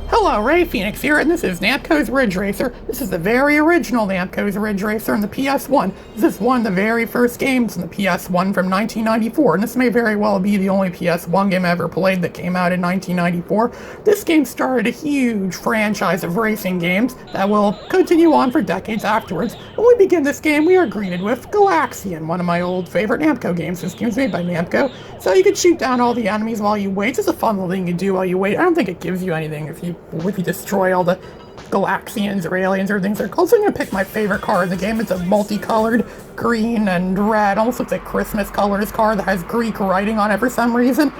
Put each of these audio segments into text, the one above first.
Hello, Ray Phoenix here, and this is Namco's Ridge Racer. This is the very original Namco's Ridge Racer on the PS1. This is one of the very first games in the PS1 from 1994, and this may very well be the only PS1 game I ever played that came out in 1994. This game started a huge franchise of racing games that will continue on for decades afterwards. When we begin this game, we are greeted with Galaxian, one of my old favorite Namco games. This game's made by Namco, so you can shoot down all the enemies while you wait. It's just a fun little thing you do while you wait. I don't think it gives you anything if you destroy all the Galaxians or aliens or things they're called. So I'm gonna pick my favorite car in the game. It's a multicolored green and red, almost looks like Christmas colors car that has Greek writing on it for some reason.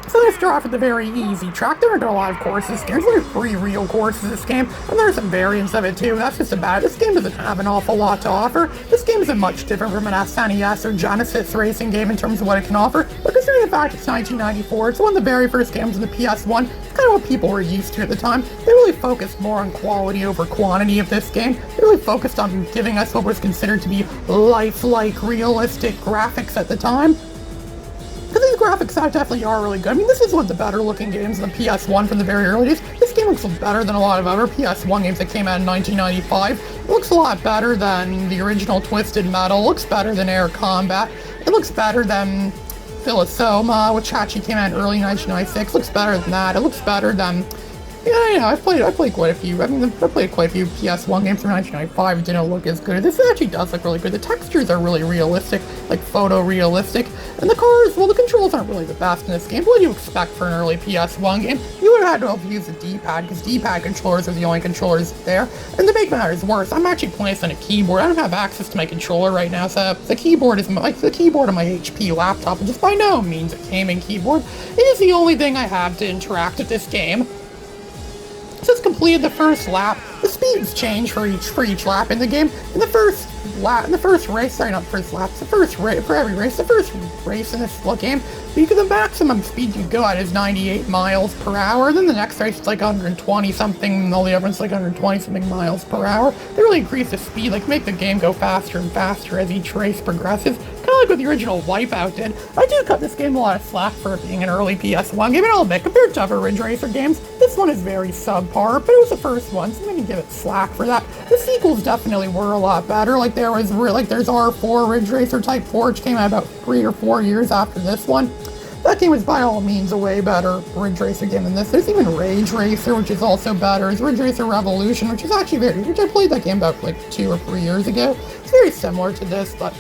So let's start off with a very easy track. There aren't a lot of courses. There's only 3 real courses in this game, and there are some variants of it too. That's just about it. This game doesn't have an awful lot to offer. This game isn't much different from an SNES or Genesis racing game in terms of what it can offer, but considering the fact it's 1994, it's one of the very first games in the PS1, it's kind of what people were used to at the time. They really focused more on quality over quantity of this game. They really focused on giving us what was considered to be lifelike, realistic graphics at the time. Because these graphics definitely are really good. I mean, this is one of the better looking games in the PS1 from the very early days. This game looks better than a lot of other PS1 games that came out in 1995. It looks a lot better than the original Twisted Metal. It looks better than Air Combat. It looks better than Philosoma, which actually came out in early 1996. It looks better than that. It looks better than... Yeah, I've played quite a few. I mean, I've played quite a few PS1 games from 1995. It didn't look as good. This actually does look really good. The textures are really realistic, like photorealistic. And the cars, well, the controls aren't really the best in this game. But what do you expect for an early PS1 game? You would have had to have used a D-pad, because D-pad controllers are the only controllers there. And to make matters worse, I'm actually playing this on a keyboard. I don't have access to my controller right now, so the keyboard is like the keyboard on my HP laptop, which is by no means a gaming keyboard. It is the only thing I have to interact with this game. Since completed the first lap, the speeds change for each lap in the game. In the first race, for every race, the first race in this game, because the maximum speed you go at is 98 miles per hour. Then the next race is like 120 something, and all the other ones like 120 something miles per hour. They really increase the speed, like make the game go faster and faster as each race progresses. Kind of like what the original Wipeout did. I do cut this game a lot of slack for it being an early PS1 game, and I'll admit, compared to other Ridge Racer games, this one is very subpar, but it was the first one, so I can give it slack for that. The sequels definitely were a lot better. There's R4 Ridge Racer Type 4, which came out about 3 or 4 years after this one. That game was by all means a way better Ridge Racer game than this. There's even Rage Racer, which is also better. There's Ridge Racer Revolution, which is actually which I played that game about like 2 or 3 years ago. It's very similar to this, but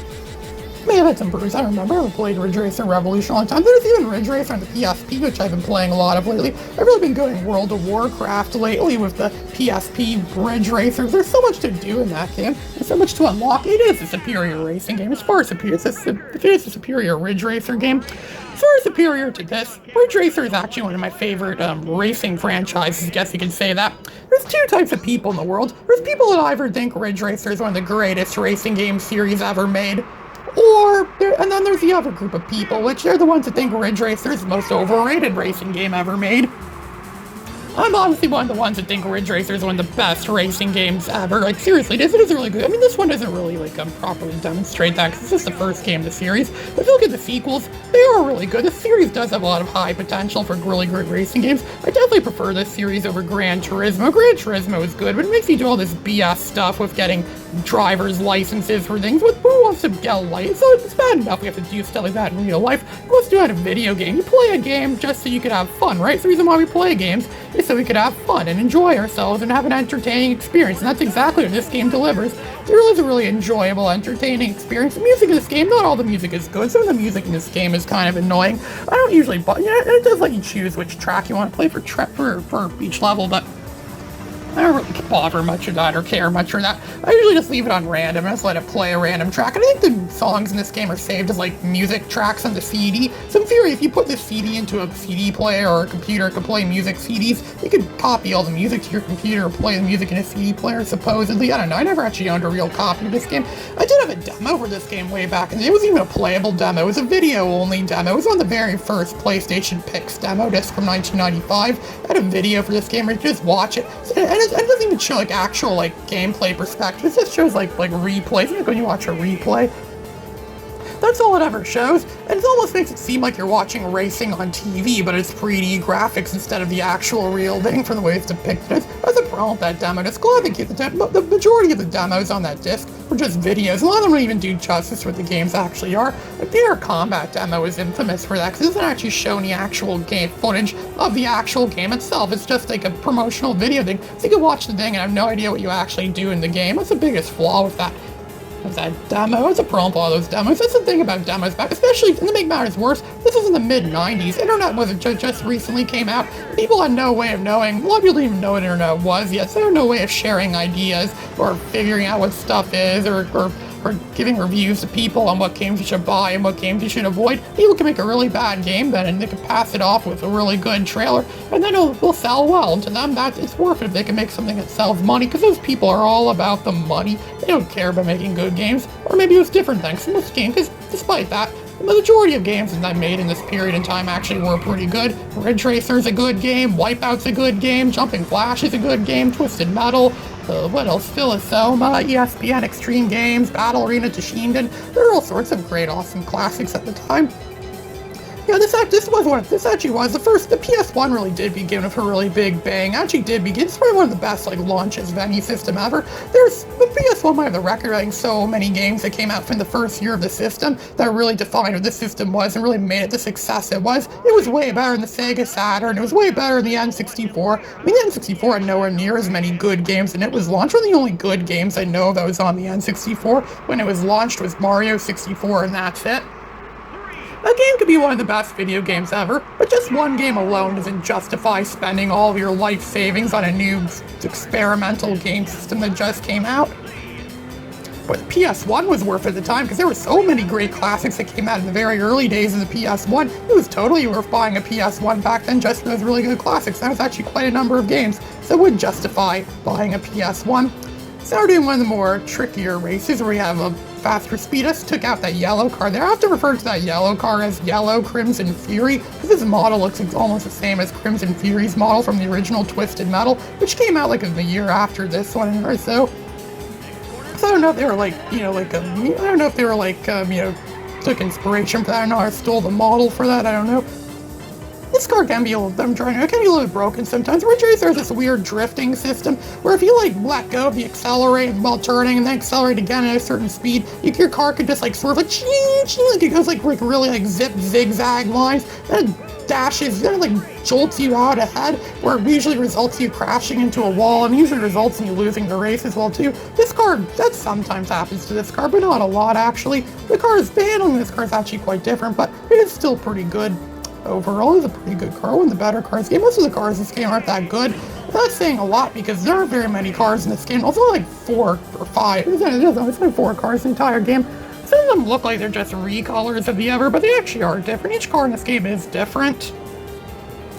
may have had some brews. I don't remember. I haven't played Ridge Racer Revolution a long time. There's even Ridge Racer on the PSP, which I've been playing a lot of lately. I've really been going World of Warcraft lately with the PSP Ridge Racers. There's so much to do in that game. There's so much to unlock. It is a superior racing game. As far as it is a superior Ridge Racer game, far superior to this. Ridge Racer is actually one of my favorite racing franchises, I guess you can say that. There's 2 types of people in the world. There's people that either think Ridge Racer is one of the greatest racing game series ever made, and then there's the other group of people, which are the ones that think Ridge Racer is the most overrated racing game ever made. I'm honestly one of the ones that think Ridge Racer is one of the best racing games ever. Like, seriously, it is really good. I mean, this one doesn't really, properly demonstrate that, because it's just the first game of the series. But if you look at the sequels, they are really good. The series does have a lot of high potential for really good racing games. I definitely prefer this series over Gran Turismo. Gran Turismo is good, but it makes you do all this BS stuff with getting driver's licenses for things. Who wants to get a license? So it's bad enough we have to do stuff like that in real life. Who wants to do that in a video game? You play a game just so you can have fun, right? It's the reason why we play games, is so we could have fun and enjoy ourselves and have an entertaining experience, and that's exactly what this game delivers. It really is a really enjoyable, entertaining experience. The music in this game, not all the music is good. Some of the music in this game is kind of annoying. I don't usually, it does let you choose which track you want to play for each level, but I don't really bother much with that or care much for that. I usually just leave it on random and just let it play a random track. And I think the songs in this game are saved as music tracks on the CD. So in theory, if you put this CD into a CD player or a computer that can play music CDs, you could copy all the music to your computer or play the music in a CD player, supposedly. I don't know. I never actually owned a real copy of this game. I did have a demo for this game way back, and it wasn't even a playable demo. It was a video-only demo. It was on the very first PlayStation Pix demo disc from 1995. I had a video for this game where you could just watch it. And it doesn't even show actual gameplay perspective. It just shows replays. When you watch a replay, That's all it ever shows, and it almost makes it seem like you're watching racing on TV, but it's 3D graphics instead of the actual real thing for the way it's depicted. That's a problem with that demo disc. The majority of the demos on that disc were just videos. A lot of them don't even do justice what the games actually are. Like the Air Combat demo is infamous for that, because it doesn't actually show any actual game footage of the actual game itself. It's just like a promotional video thing. So you can watch the thing and have no idea what you actually do in the game. That's the biggest flaw with that demo. It's a problem with all those demos. That's the thing about demos back, especially, and to make matters worse, this was in the mid-90s. Internet wasn't just recently came out. People had no way of knowing. A lot of people didn't even know what internet was yet, so there was no way of sharing ideas or figuring out what stuff is or giving reviews to people on what games you should buy and what games you should avoid. People can make a really bad game then, and they can pass it off with a really good trailer, and then it will sell well. And to them, it's worth it if they can make something that sells money, because those people are all about the money. They don't care about making good games, or maybe it was different things in this game, because despite that, the majority of games that I made in this period in time actually were pretty good. Ridge Racer's a good game, Wipeout's a good game, Jumping Flash is a good game, Twisted Metal, what else? Philosoma, ESPN Extreme Games, Battle Arena Toshinden. There are all sorts of great, awesome classics at the time. Yeah, this actually was the PS1 really did begin with a really big bang. Actually did begin. It's probably one of the best launches of any system ever. The PS1 might have the record, I think, so many games that came out from the first year of the system that really defined what the system was and really made it the success it was. It was way better than the Sega Saturn. It was way better than the N64. I mean, the N64 had nowhere near as many good games when it was launched. One of the only good games I know that was on the N64 when it was launched was Mario 64, and that's it. A game could be one of the best video games ever, but just one game alone doesn't justify spending all of your life savings on a new experimental game system that just came out. But the PS1 was worth it at the time, because there were so many great classics that came out in the very early days of the PS1. It was totally worth buying a PS1 back then just for those really good classics. That was actually quite a number of games, so it would justify buying a PS1. So now we're doing one of the more trickier races where we have a faster speed. I just took out that yellow car there. I have to refer to that yellow car as Yellow Crimson Fury, because this model looks almost the same as Crimson Fury's model from the original Twisted Metal, which came out like the year after this one or so. So I don't know if they were took inspiration for that. I don't know, I stole the model for that. I don't know. This car can be a little bit broken sometimes. Ridge Racer has this weird drifting system where if you let go of the accelerate while turning and then accelerate again at a certain speed, your car could just sort of it goes really zigzag lines, then it dashes, then it jolts you out ahead, where it usually results in you crashing into a wall, and usually results in you losing the race as well too. This car, that sometimes happens to this car, but not a lot actually. The handling this car is actually quite different, but it is still pretty good. Overall, it's a pretty good car, one of the better cars in the game. Most of the cars in this game aren't that good. That's saying a lot, because there aren't very many cars in this game. It's only 4 or 5. It's only 4 cars in the entire game. Some of them look like they're just recolors of the other, but they actually are different. Each car in this game is different.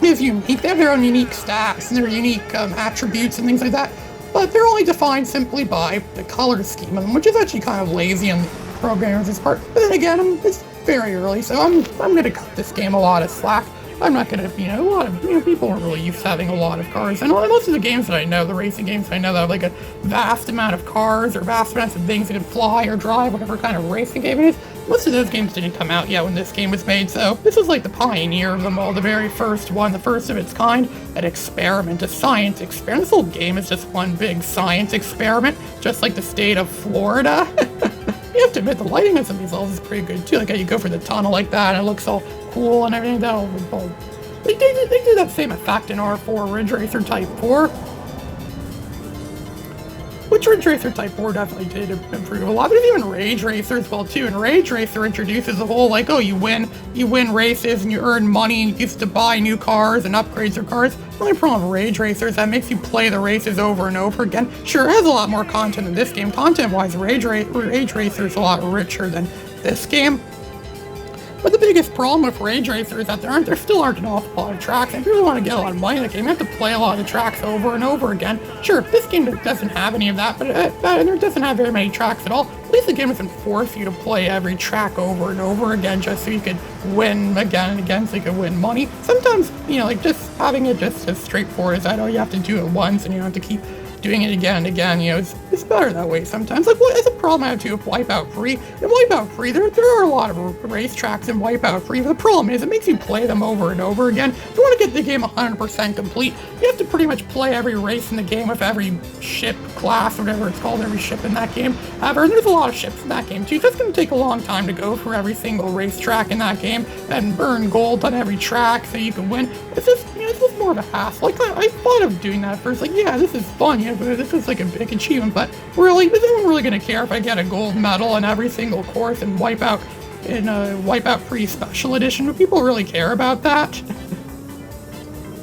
It's unique. They have their own unique stats and their unique attributes and things like that, but they're only defined simply by the color scheme of them, which is actually kind of lazy on the programmer's part. But then again, it's very early, so I'm going to cut this game a lot of slack. I'm not going to, a lot of, people aren't really used to having a lot of cars. And most of the games that I know, the racing games that I know that have a vast amount of cars or vast amounts of things that can fly or drive, whatever kind of racing game it is, most of those games didn't come out yet when this game was made, so this was the pioneer of them all, the very first one, the first of its kind, an experiment, a science experiment. This whole game is just one big science experiment, just like the state of Florida. You have to admit, the lighting on some of these levels is pretty good too. Like how you go for the tunnel like that, and it looks all cool and everything. They do that same effect in R4 Ridge Racer Type 4. Which Ridge Racer Type 4 definitely did improve a lot. There's even Rage Racer as well too, and Rage Racer introduces the whole you win races and you earn money and you used to buy new cars and upgrades your cars. The only problem with Rage Racer is that makes you play the races over and over again. Sure, it has a lot more content than this game. Content-wise, Rage Racer is a lot richer than this game. But the biggest problem with Rage Racer is that there still aren't an awful lot of tracks, and if you really want to get a lot of money in the game, you have to play a lot of the tracks over and over again. Sure, this game doesn't have any of that, but it doesn't have very many tracks at all. At least the game doesn't force you to play every track over and over again just so you could win again and again, so you could win money. Sometimes, just having it just as straightforward as that, you have to do it once and you don't have to keep doing it again and again, it's better that way sometimes. Like, what is a problem I have too with Wipeout Free? In Wipeout Free, there are a lot of racetracks in Wipeout Free, but the problem is it makes you play them over and over again. If you want to get the game 100% complete, you have to pretty much play every race in the game with every ship, class, whatever it's called, every ship in that game ever. And there's a lot of ships in that game too. That's going to take a long time to go through every single racetrack in that game and burn gold on every track so you can win. It's just, it's just more of a hassle. Like, I thought of doing that first, like, yeah, this is fun, but this is like a big achievement, but really, is anyone really going to care if I get a gold medal on every single course and Wipeout Free Special Edition? Do people really care about that?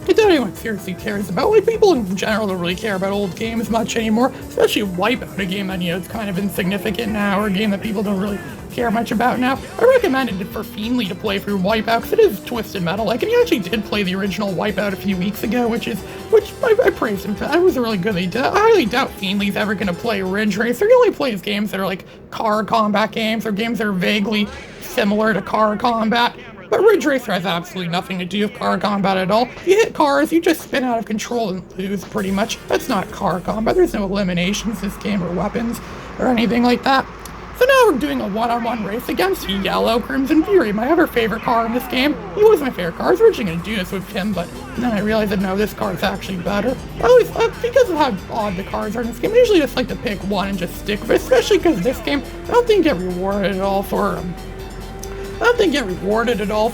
I doubt anyone seriously cares about, like, people in general don't really care about old games much anymore, especially Wipeout, a game that, it's kind of insignificant now, or a game that people don't really care much about now. I recommended it for Fiendly to play through Wipeout, because it is Twisted Metal. Like, and he actually did play the original Wipeout a few weeks ago, which I praised him for. That was a really good idea. I highly doubt Fiendly's ever going to play Ridge Racer. He only plays games that are like car combat games, or games that are vaguely similar to car combat. But Ridge Racer has absolutely nothing to do with car combat at all. If you hit cars, you just spin out of control and lose, pretty much. That's not car combat. There's no eliminations in this game, or weapons, or anything like that. So now we're doing a one-on-one race against Yellow Crimson Fury, my other favorite car in this game. He was my favorite car. I was originally going to do this with him, but then I realized that no, this car is actually better. Because of how odd the cars are in this game, I usually just like to pick one and just stick with it, especially because this game, I don't think you get rewarded at all for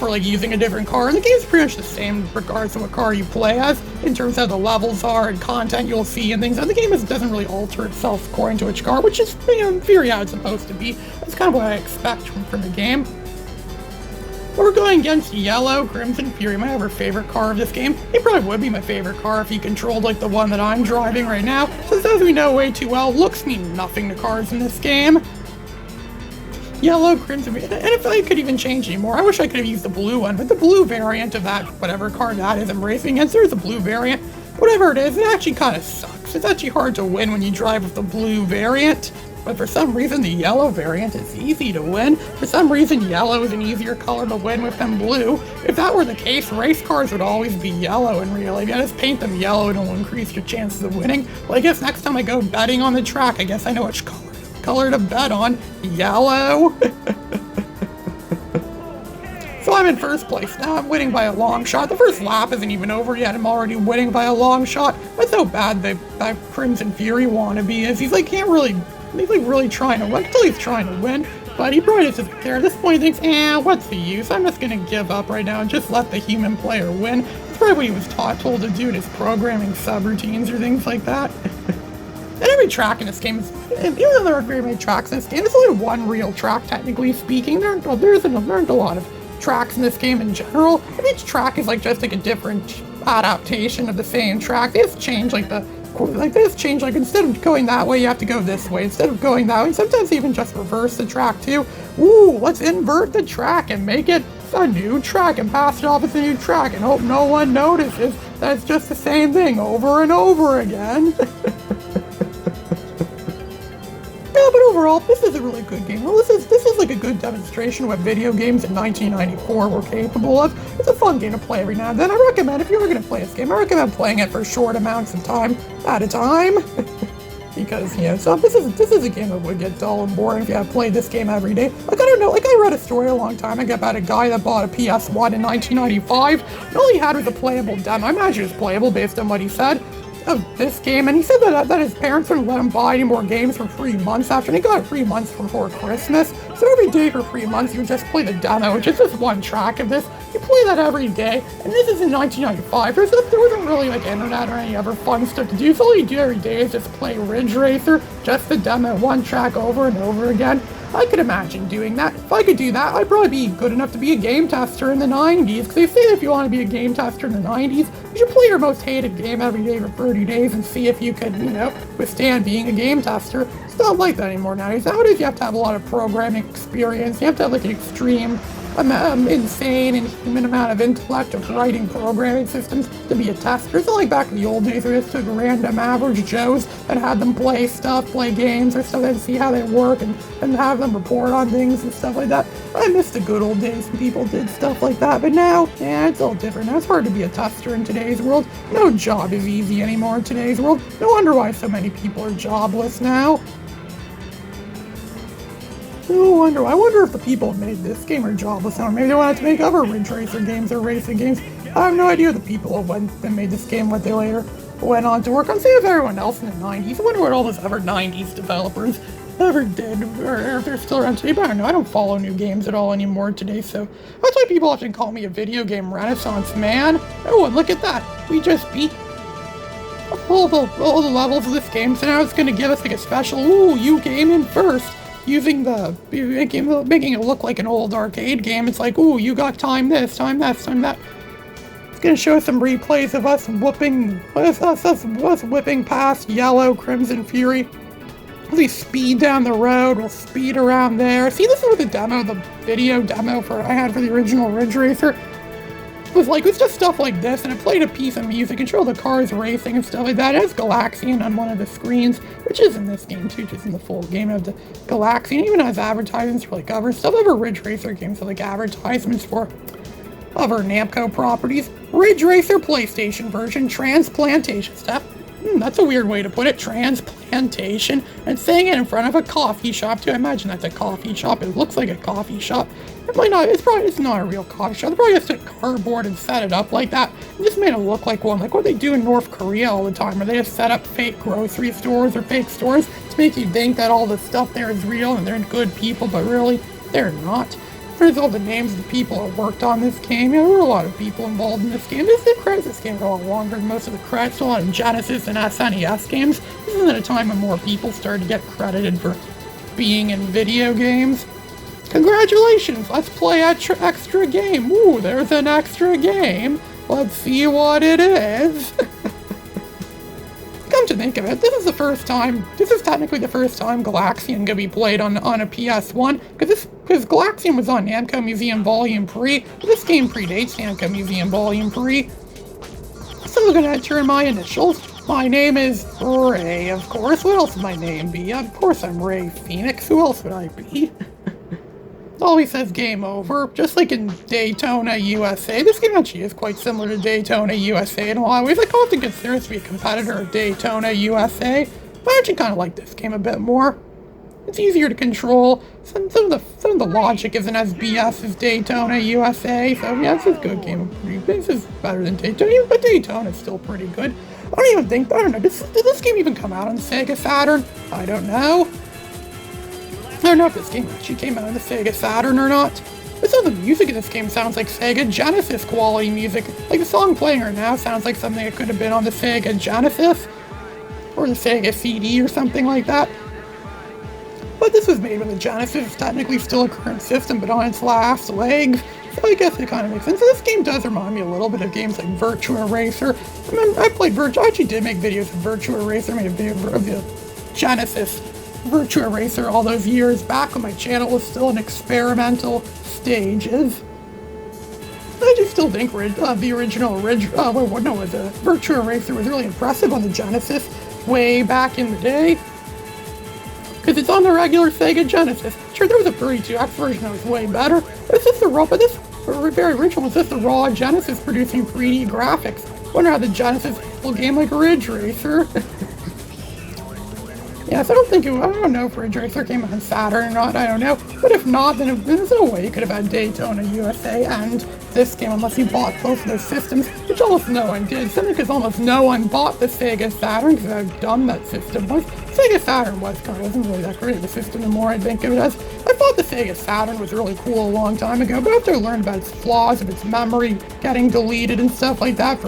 like using a different car. And the game's pretty much the same regardless of what car you play as, in terms of how the levels are and content you'll see and things. And the game doesn't really alter itself according to which car, which is, in theory, how it's supposed to be. That's kind of what I expect from the game. But we're going against Yellow Crimson Fury, my ever favorite car of this game. He probably would be my favorite car if he controlled like the one that I'm driving right now. Since, as we know way too well, looks mean nothing to cars in this game. Yellow, Crimson, and if I could even change anymore, I wish I could have used the blue one, but the blue variant of that, whatever car that is I'm racing against, there's a blue variant. Whatever it is, it actually kind of sucks. It's actually hard to win when you drive with the blue variant, but for some reason the yellow variant is easy to win. For some reason yellow is an easier color to win with than blue. If that were the case, race cars would always be yellow in real life. You just paint them yellow and it'll increase your chances of winning. Well, I guess next time I go betting on the track, I guess I know which color to bet on. Yellow. So I'm in first place now. I'm winning by a long shot. The first lap isn't even over yet. I'm already winning by a long shot. That's how bad that Crimson Fury wannabe is. He's like really trying to win. Until he's trying to win, but he probably doesn't care. At this point he thinks, what's the use? I'm just gonna give up right now and just let the human player win. That's probably what he was told to do in his programming subroutines or things like that. And every track in this game even though there aren't very many tracks in this game, there's only one real track, technically speaking. There aren't a lot of tracks in this game in general. And each track is just like a different adaptation of the same track. They just change instead of going that way, you have to go this way. Instead of going that way, sometimes even just reverse the track too. Ooh, let's invert the track and make it a new track and pass it off as a new track and hope no one notices that it's just the same thing over and over again. Yeah, but overall, this is a really good game. Well, this is like a good demonstration of what video games in 1994 were capable of. It's a fun game to play every now and then. I recommend, if you're going to play this game, I recommend playing it for short amounts of time at a time. Because, so this is a game that would get dull and boring if you had played this game every day. Like, I don't know, I read a story a long time ago about a guy that bought a Ps1 in 1995, and all he had was a playable demo. I imagine it was playable based on what he said of this game, and he said that his parents wouldn't let him buy any more games for 3 months after, and he got it 3 months before Christmas. So every day for 3 months, he would just play the demo, which is just one track of this. You play that every day, and this is in 1995. There wasn't really internet or any other fun stuff to do, so all you do every day is just play Ridge Racer, just the demo, one track over and over again. I could imagine doing that. If I could do that, I'd probably be good enough to be a game tester in the 90s, because they say if you want to be a game tester in the 90s, you should play your most hated game every day for 30 days and see if you could, withstand being a game tester. It's not like that anymore nowadays. Nowadays, you have to have a lot of programming experience. You have to have an extreme insane and human amount of intellect of writing programming systems to be a tester. It's not like back in the old days where they just took random average Joes and had them play games or stuff, and see how they work and have them report on things and stuff like that. I miss the good old days when people did stuff like that, but now, yeah, it's all different. Now it's hard to be a tester in today's world. No job is easy anymore in today's world. No wonder why so many people are jobless now. I wonder if the people who made this game are jobless now. Maybe they wanted to make other Ridge Racer games or racing games. I have no idea the people who made this game, what they later went on to work on. Same as everyone else in the 90s. I wonder what all those other 90s developers ever did, or if they're still around today. But I don't know. I don't follow new games at all anymore today, so that's why people often call me a video game renaissance man. Oh, and look at that. We just beat all the levels of this game, so now it's going to give us like a special, ooh, you came in first. Making it look like an old arcade game. It's like, ooh, you got time this, time that, time that. It's gonna show some replays of us whipping past Yellow, Crimson Fury. As we speed down the road, we'll speed around there. See, this is what the video demo I had for the original Ridge Racer. It's just stuff like this, and it played a piece of music and showed the cars racing and stuff like that. It has Galaxian on one of the screens, which is in this game too, just in the full game of the Galaxian. It even has advertisements for like other stuff. Other Ridge Racer games have like advertisements for other Namco properties. Ridge Racer PlayStation version, transplantation stuff. That's a weird way to put it, transplantation. And saying it in front of a coffee shop too. I imagine that's a coffee shop. It looks like a coffee shop. It might not, it's not a real coffee shop. They probably just took cardboard and set it up like that. And just made it look like one, like what they do in North Korea all the time, where they just set up fake grocery stores or fake stores to make you think that all the stuff there is real and they're good people, but really, they're not. There's all the names of the people who worked on this game. There were a lot of people involved in this game. The credits this game are a lot longer than most of the credits. A lot of Genesis and SNES games. This is at a time when more people started to get credited for being in video games. Congratulations! Let's play extra game. Ooh, there's an extra game. Let's see what it is. Come to think of it, this is technically the first time Galaxian could be played on a PS1, because Galaxian was on Namco Museum Volume 3, but this game predates Namco Museum Volume 3. So I'm gonna enter in my initials. My name is Ray, of course. What else would my name be? Of course I'm Ray Phoenix. Who else would I be? Always says game over, just like in Daytona, USA. This game actually is quite similar to Daytona, USA in a lot of ways. I often consider it to be a competitor of Daytona, USA, but I actually kind of like this game a bit more. It's easier to control. Some of the logic isn't as BS as Daytona, USA, so yeah, this is a good game. This is better than Daytona, but Daytona is still pretty good. I don't know, did this game even come out on Sega Saturn? I don't know. I don't know if this game actually came out on the Sega Saturn or not. But some of the music in this game sounds like Sega Genesis quality music. Like the song playing right now sounds like something that could have been on the Sega Genesis. Or the Sega CD or something like that. But this was made when the Genesis is technically still a current system, but on its last legs. So I guess it kind of makes sense. So this game does remind me a little bit of games like Virtua Racer. I actually did make videos of Virtua Racer. I made a video of the Genesis Virtua Racer all those years back when my channel was still in experimental stages. I just still think the original Virtua Racer was really impressive on the Genesis way back in the day. Because it's on the regular Sega Genesis. Sure, there was a 32X version that was way better, but this very original, it's just the raw Genesis producing 3D graphics. Wonder how the Genesis will game like Ridge Racer. Yes, I don't know if Ridge Racer came out on Saturn or not, I don't know. But if not, then there's no way you could have had Daytona USA and this game unless you bought both of those systems, which almost no one did. Simply because almost no one bought the Sega Saturn because of how dumb that system was. Sega Saturn wasn't really that great of a system the more I think of it as. I thought the Sega Saturn was really cool a long time ago, but after I learned about its flaws, of its memory getting deleted and stuff like that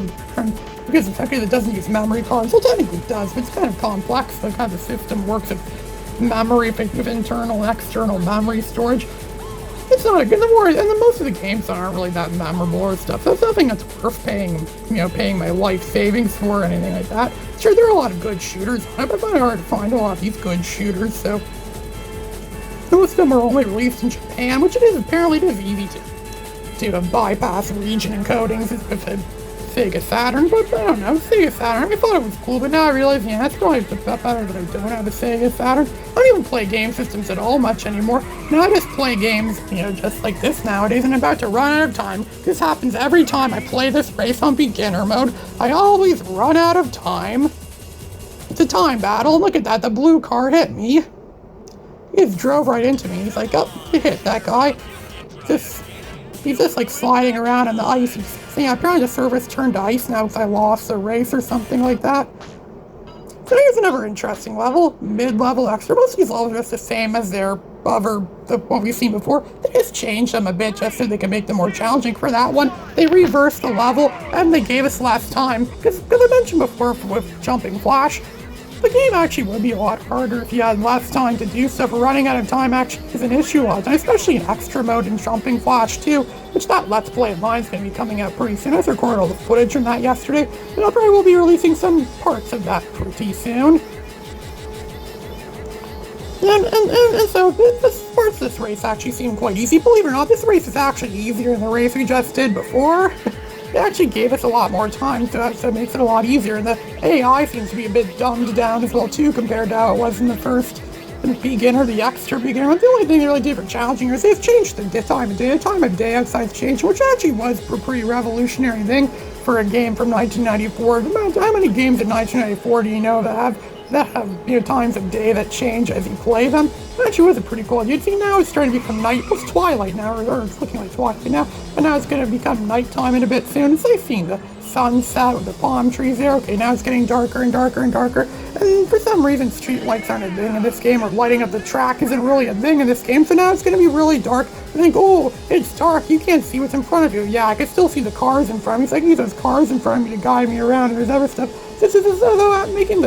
because it's okay that it doesn't use memory cards. Well, technically it does, but it's kind of complex, so how the system works with memory, with internal and external memory storage. It's not a good, and then most of the games aren't really that memorable or stuff, so it's nothing that's worth paying my life savings for or anything like that. Sure, there are a lot of good shooters on it, but I find it hard to find a lot of these good shooters, so most of them are only released in Japan, which apparently it is easy to to bypass region encodings with the Sega Saturn, but I don't know, Sega Saturn, I thought it was cool, but now I realize, yeah, that's probably better that I don't have a Sega Saturn. I don't even play game systems at all much anymore. Now I just play games, just like this nowadays, and I'm about to run out of time. This happens every time I play this race on beginner mode. I always run out of time. It's a time battle. Look at that, the blue car hit me. He just drove right into me. He's like, oh, you hit that guy. He's just like sliding around on the ice. Yeah, apparently the service turned to ice now because I lost the race or something like that. So here's another interesting level, mid-level extra. Most of these levels are just the same as what we've seen before. They just changed them a bit just so they can make them more challenging. For that one, they reversed the level and they gave us less time. Because I mentioned before with Jumping Flash, the game actually would be a lot harder if you had less time to do stuff. Running out of time actually is an issue a lot of times, especially in extra mode and Jumping Flash too, which that Let's Play of mine is going to be coming out pretty soon. I recorded all the footage from that yesterday, and I probably will be releasing some parts of that pretty soon. And so parts of this race actually seem quite easy. Believe it or not, this race is actually easier than the race we just did before. It actually gave us a lot more time, so it makes it a lot easier. And the AI seems to be a bit dumbed down as well too, compared to how it was in the beginner, the extra beginner. The only thing they really did for challenging is they've changed the time of day. The time of day outside's changed, which actually was a pretty revolutionary thing for a game from 1994. How many games in 1994 do you know that have times of day that change as you play them? It actually was a pretty cool idea. You see, now it's starting to become night. It's twilight now, or it's looking like twilight now, and now it's going to become nighttime in a bit soon. It's like seeing the sunset with the palm trees there. Okay, now it's getting darker and darker and darker, and for some reason street lights aren't a thing in this game, or lighting up the track isn't really a thing in this game, so now it's going to be really dark. You think, oh, it's dark, you can't see what's in front of you. Yeah, I can still see the cars in front of me, so I can use those cars in front of me to guide me around, and there's other stuff. This is making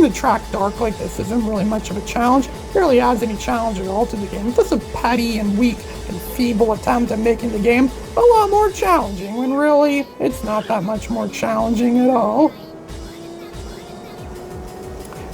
the track dark like this isn't really much of a challenge. It barely adds any challenge at all to the game. It's just a petty and weak and feeble attempt at making the game a lot more challenging, when really, it's not that much more challenging at all.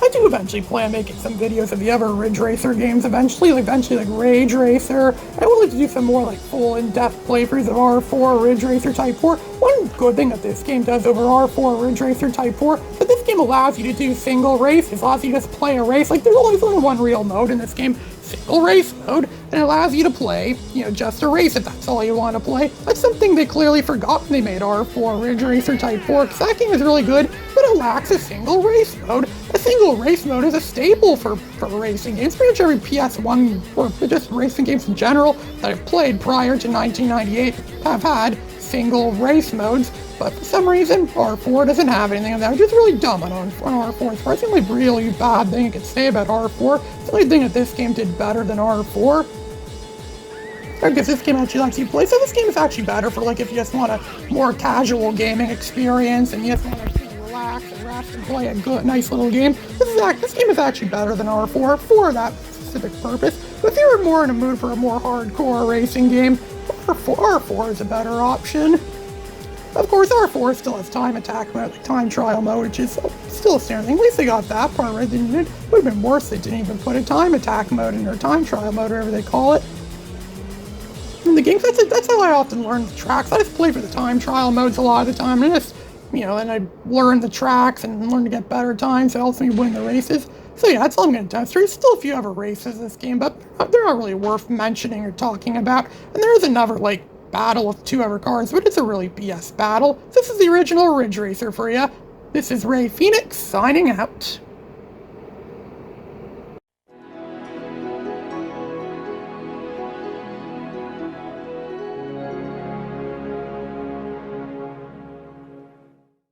I do eventually plan making some videos of the other Ridge Racer games eventually like Rage Racer. I would like to do some more like full in-depth playthroughs of R4 Ridge Racer Type 4. One good thing that this game does over R4 Ridge Racer Type 4 is that this game allows you to do single races. It allows you to just play a race. Like, there's only one real mode in this game, single race mode, and it allows you to play, just a race if that's all you want to play. That's something they clearly forgot when they made R4 Ridge Racer Type 4, because that game is really good, but it lacks a single race mode. A single race mode is a staple for racing games. Pretty much every PS1, or just racing games in general, that I've played prior to 1998 have had single race modes, but for some reason, R4 doesn't have anything of that, which is really dumb on R4. It's the only really bad thing you could say about R4. It's the only thing that this game did better than R4. I guess this game actually lets you play, so this game is actually better for, like, if you just want a more casual gaming experience, and you just want to relax and rest and play a good, nice little game. This game is actually better than R4 for that specific purpose. But if you're more in a mood for a more hardcore racing game, R4 is a better option. Of course, R4 still has time attack mode, like time trial mode, which is still a standard thing. At least they got that part right. It would have been worse if they didn't even put a time attack mode in, or time trial mode, or whatever they call it. In the games, that's how I often learn the tracks. I just play for the time trial modes a lot of the time, and just, and I learn the tracks and learn to get better times, so it helps me win the races. So yeah, that's all I'm going to test. There's still a few other races in this game, but they're not really worth mentioning or talking about. And there is another, battle with two other cars, but it's a really BS battle. This is the original Ridge Racer for you. This is Ray Phoenix, signing out.